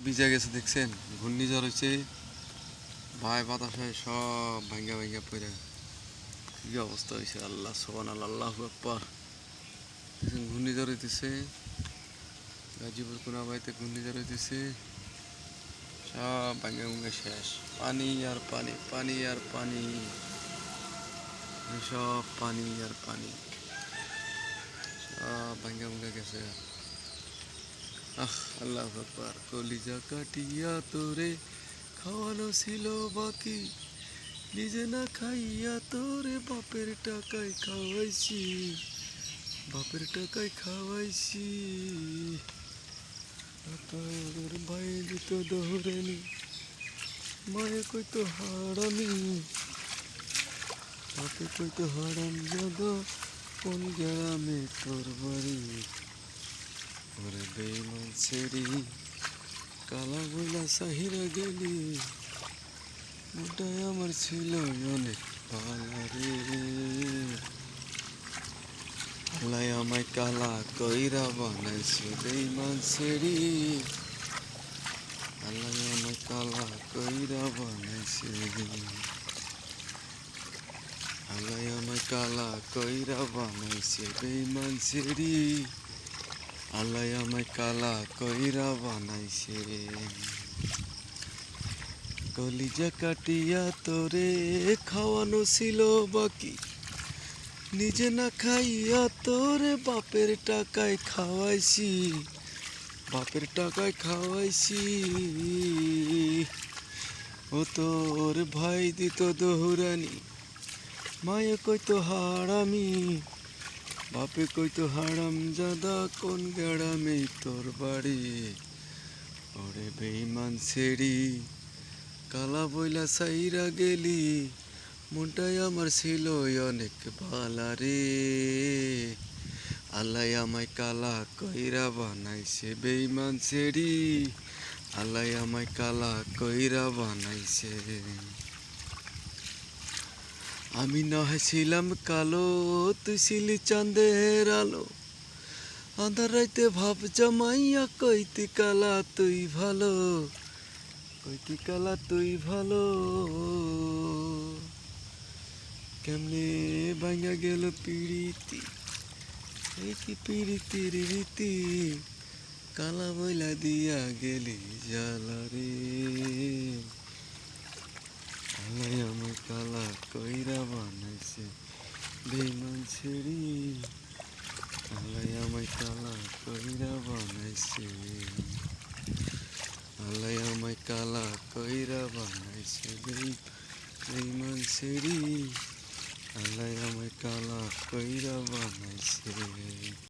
ভিজে গেছে দেখছেন, ঘূর্ণিঝড় হয়েছে ভাই, বাতাসে সব ভাঙ্গা ভাঙ্গা পড়ে কি অবস্থা হয়েছে। আল্লাহ সুবহানাল্লাহ, আল্লাহু আকবার। দেখছেন ঘূর্ণিঝড় হইতেছে, গাজীপুর কোনাবাড়িতে ঘূর্ণিঝড় হইতেছে, সব ভাঙ্গা ভুঙ্গা শেষ। পানি আর পানি, পানি আর পানি, সব পানি আর পানি, সব ভাঙ্গা ভুঙ্গা গেছে। আল্লাহু আকবার। কলিজা কাটিয়া তোরে খাওয়ানো ছিল বাকি, নিজে না খাইয়া তোরে বাপের টাকায় খাওয়াইছি, বাপের টাকায় খাওয়াইছি। তোর ভাই দিত দৌড়ানি, মায়ে কইতো হারামি, বাপে কইতো হারাম জাদা, কোন গ্রামে তোর বাড়ি। ওরে বেঈমান ছেড়ি কালা বইলা সাহিরা গেলি, ওটাই আমার ছিল অনেক ভালো রে। আল্লাহ আমায় কালা কইরা বানাইছে বেঈমান ছেড়ি, আল্লাহ আমায় কালা কইরা বানাইছে, আল্লাহ আমায় কালা কইরা বানাইছে বেঈমান ছেড়ি, আল্লাহ আমায় কালা কইরা বানাইছে। কলিজা কাটিয়া তোরে খাওয়ানো ছিল বাকি, নিজে না খাইয়া তোরে বাপের টাকায় খাওয়াইছি, বাপের টাকায় খাওয়াইছি। ও তোর ভাই দিত দৌড়ানি, মায়ে কইতো হারামি, বাপে কইতো হারাম জাদা, কোন গ্রামে তোর বাড়ি। ওরে বেঈমান ছেড়ি কালা বইলা সাইরা গেলি, মনটাই আমার ছিল অনেক ভালা রে। আল্লাহ আমায় কালা কইরা বানাইছে বেঈমান ছেড়ি, আল্লাহ আমায় কালা কইরা বানাইছে। আমি না ছিলাম কালো, তুই ছিলি চাঁদের আলো, আঁধার রাইতে ভাব জমাইয়া কইতি কালা তুই ভালো, কইতি কালা তুই ভালো। কেমনে ভাঙা গেল পিড়িতি, এই কি পিড়িতির রীতি, কালা বইলা দিয়া গেলি জালা রে। আল্লাহ আমায় কালা কইরা বানাইছে বেঈমান ছেড়ি, আল্লাহ আমায় কালা কইরা বানাইছে, আল্লাহ আমায় কালা কইরা বানাইছে বেঈমান ছেড়ি, আল্লাহ আমায় কালা কইরা বানাইছে।